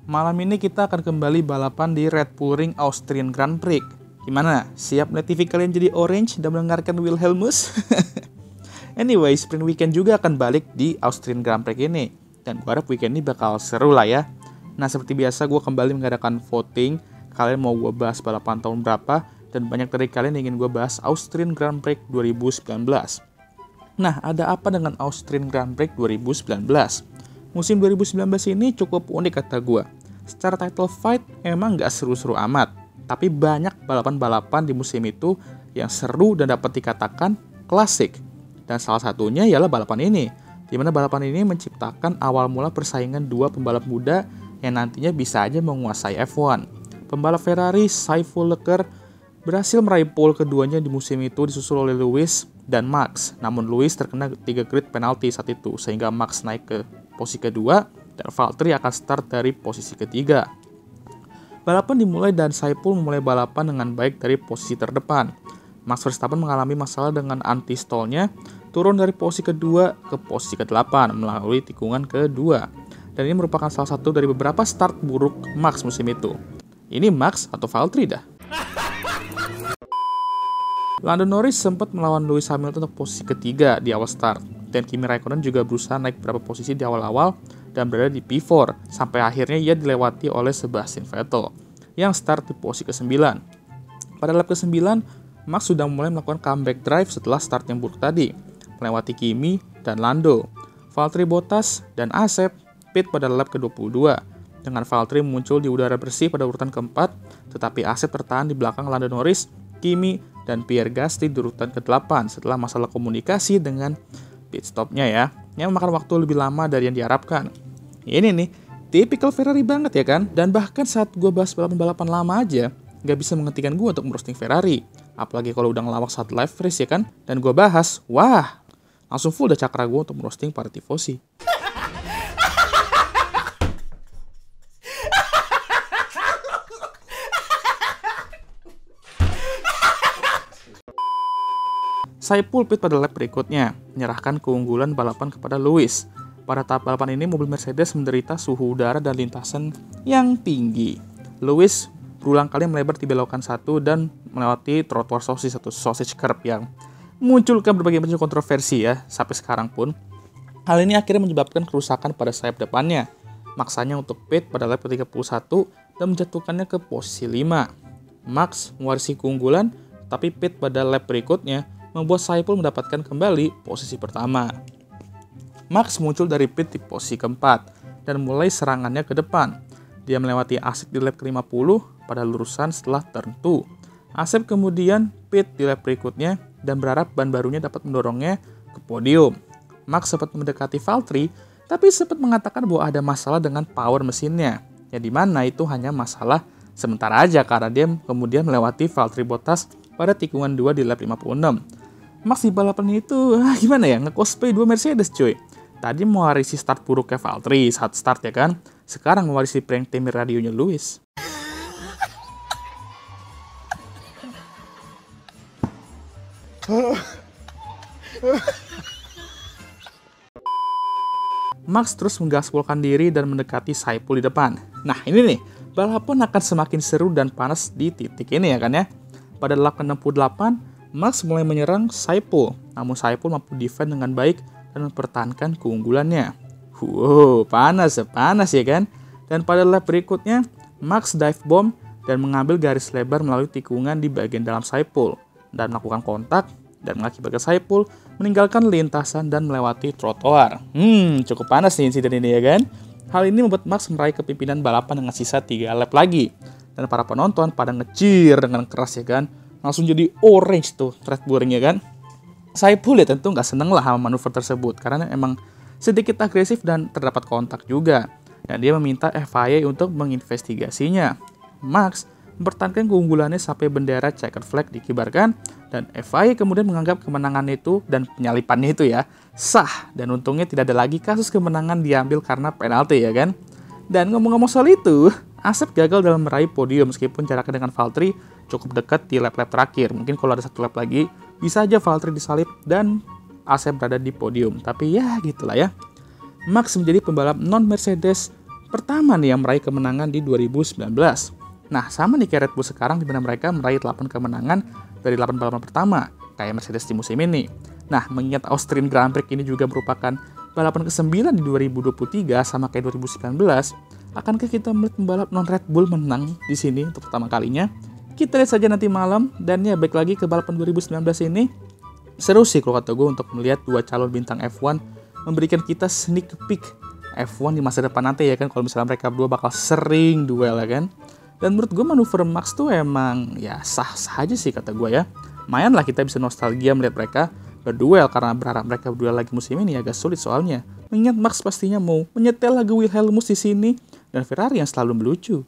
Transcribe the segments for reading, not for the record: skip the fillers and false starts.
Malam ini kita akan kembali balapan di Red Bull Ring Austrian Grand Prix. Gimana? Siap melihat TV kalian jadi orange dan mendengarkan Wilhelmus? Anyway, sprint weekend juga akan balik di Austrian Grand Prix ini. Dan gue harap weekend ini bakal seru lah ya. Nah, seperti biasa gue kembali mengadakan voting. Kalian mau gue bahas balapan tahun berapa? Dan banyak dari kalian ingin gue bahas Austrian Grand Prix 2019. Nah, ada apa dengan Austrian Grand Prix 2019? Musim 2019 ini cukup unik kata gue. Secara title fight emang gak seru-seru amat. Tapi banyak balapan-balapan di musim itu yang seru dan dapat dikatakan klasik. Dan salah satunya ialah balapan ini. Di mana balapan ini menciptakan awal mula persaingan dua pembalap muda yang nantinya bisa aja menguasai F1. Pembalap Ferrari, Saiful Leclerc, berhasil meraih pole keduanya di musim itu disusul oleh Lewis dan Max. Namun Lewis terkena 3 grid penalti saat itu, sehingga Max naik ke posisi kedua dan Valtteri akan start dari posisi ketiga. Balapan dimulai dan Saiful memulai balapan dengan baik dari posisi terdepan. Max Verstappen mengalami masalah dengan anti-stallnya, turun dari posisi kedua ke posisi ke-8 melalui tikungan kedua. Dan ini merupakan salah satu dari beberapa start buruk Max musim itu. Ini Max atau Valtteri dah. Lando Norris sempat melawan Lewis Hamilton untuk posisi ketiga di awal start. Dan Kimi Raikkonen juga berusaha naik beberapa posisi di awal-awal dan berada di P4, sampai akhirnya ia dilewati oleh Sebastian Vettel yang start di posisi ke-9. Pada lap ke-9, Max sudah mulai melakukan comeback drive setelah start yang buruk tadi, melewati Kimi dan Lando. Valtteri Bottas dan Asep pit pada lap ke-22, dengan Valtteri muncul di udara bersih pada urutan keempat, tetapi Asep tertahan di belakang Lando Norris, Kimi, dan Pierre Gasly di urutan ke-8 setelah masalah komunikasi dengan pit stopnya ya, yang memakan waktu lebih lama dari yang diharapkan. Ini nih, tipikal Ferrari banget ya kan? Dan bahkan saat gue bahas balapan-balapan lama aja, gak bisa menghentikan gue untuk merosting Ferrari. Apalagi kalau udah ngelawak saat live race ya kan? Dan gue bahas, wah, langsung full dah cakra gue untuk merosting para tifosi. Saiful pit pada lap berikutnya, menyerahkan keunggulan balapan kepada Lewis. Pada tahap balapan ini, mobil Mercedes menderita suhu udara dan lintasan yang tinggi. Lewis berulang kali melebar di belokan 1 dan melewati trotoar sosis atau sausage curb yang munculkan berbagai macam kontroversi ya, sampai sekarang pun. Hal ini akhirnya menyebabkan kerusakan pada sayap depannya, maksanya untuk pit pada lap ke-31 dan menjatuhkannya ke posisi 5. Max mewarisi keunggulan, tapi pit pada lap berikutnya membuat Saiful mendapatkan kembali posisi pertama. Max muncul dari pit di posisi keempat dan mulai serangannya ke depan. Dia melewati Asep di lap ke-50 pada lurusan setelah turn 2. Asep kemudian pit di lap berikutnya dan berharap ban barunya dapat mendorongnya ke podium. Max sempat mendekati Valtteri, tapi sempat mengatakan bahwa ada masalah dengan power mesinnya, yang dimana itu hanya masalah sementara aja karena dia kemudian melewati Valtteri Bottas pada tikungan 2 di lap 56. Max di balapan itu, gimana ya, nge-cosplay 2 Mercedes cuy. Tadi mewarisi start buruknya Valtteri saat start ya kan. Sekarang mewarisi prank timir radionya Lewis. Max terus menggaspolkan diri dan mendekati Saiful di depan. Nah ini nih, balapan akan semakin seru dan panas di titik ini ya kan ya. Pada lap ke-68, Max mulai menyerang Saiful, namun Saiful mampu defend dengan baik dan mempertahankan keunggulannya. Wow, panas ya kan? Dan pada lap berikutnya, Max dive bomb dan mengambil garis lebar melalui tikungan di bagian dalam Saiful dan melakukan kontak dan mengakibatkan Saiful meninggalkan lintasan dan melewati trotoar. Cukup panas nih insiden ini ya kan? Hal ini membuat Max meraih kepimpinan balapan dengan sisa 3 lap lagi. Dan para penonton pada nge-cheer dengan keras ya kan? Langsung jadi orange tuh Red Bull Ring ya kan. Saiful ya tentu nggak seneng lah sama manuver tersebut karena emang sedikit agresif dan terdapat kontak juga. Dan dia meminta FIA untuk menginvestigasinya. Max mempertahankan keunggulannya sampai bendera checkered flag dikibarkan dan FIA kemudian menganggap kemenangan itu dan penyalipannya itu ya sah dan untungnya tidak ada lagi kasus kemenangan diambil karena penalti ya kan. Dan ngomong-ngomong soal itu, Asep gagal dalam meraih podium meskipun jaraknya dengan Valtteri cukup dekat di lap-lap terakhir. Mungkin kalau ada 1 lap lagi, bisa aja Valtteri disalip dan Asep berada di podium. Tapi ya gitulah ya. Max menjadi pembalap non-Mercedes pertama nih yang meraih kemenangan di 2019. Nah, sama nih kayak Red Bull sekarang di mana mereka meraih 8 kemenangan dari 8 balapan pertama, kayak Mercedes di musim ini. Nah, mengingat Austrian Grand Prix ini juga merupakan balapan ke-9 di 2023 sama kayak 2019, akankah kita melihat pembalap non-Red Bull menang di sini untuk pertama kalinya? Kita lihat saja nanti malam. Dan ya, baik lagi ke balapan 2019 ini. Seru sih kalau kata gue untuk melihat dua calon bintang F1 memberikan kita sneak peek F1 di masa depan nanti ya kan, kalau misalnya mereka berdua bakal sering duel ya kan. Dan menurut gue manuver Max tuh emang ya sah-sah aja sih kata gue ya. Lumayan lah kita bisa nostalgia melihat mereka berduel, karena berharap mereka berduel lagi musim ini agak sulit soalnya. Mengingat Max pastinya mau menyetel lagu Wilhelmus di sini dan Ferrari yang selalu melucu.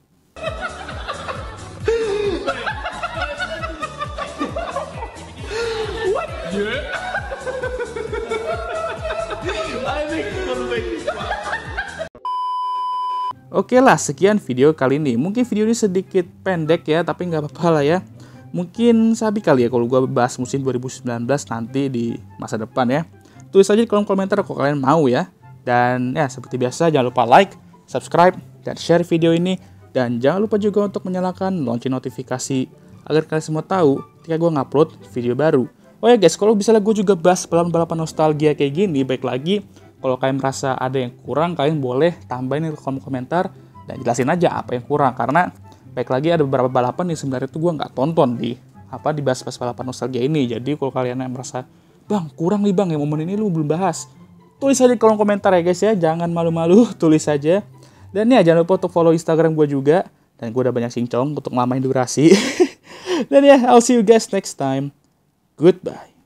Oke lah, sekian video kali ini. Mungkin video ini sedikit pendek ya, tapi nggak apa-apa lah ya. Mungkin sabi kali ya kalau gue bahas musim 2019 nanti di masa depan ya. Tulis aja di kolom komentar kalau kalian mau ya. Dan ya seperti biasa jangan lupa like, subscribe, dan share video ini. Dan jangan lupa juga untuk menyalakan lonceng notifikasi agar kalian semua tahu ketika gue ngupload video baru. Oh ya guys, kalau misalnya gue juga bahas balapan nostalgia kayak gini, baik lagi kalau kalian merasa ada yang kurang, kalian boleh tambahin di kolom komentar dan jelasin aja apa yang kurang. Karena baik lagi ada beberapa balapan yang sebenarnya itu gue nggak tonton di bahas-bahas balapan nostalgia ini. Jadi kalau kalian yang merasa, bang kurang nih bang, yang momen ini lu belum bahas, tulis aja di kolom komentar ya guys ya, jangan malu-malu, tulis aja. Dan ya jangan lupa untuk follow Instagram gue juga, dan gue udah banyak cincong untuk ngelamain durasi. Dan ya, I'll see you guys next time. Goodbye.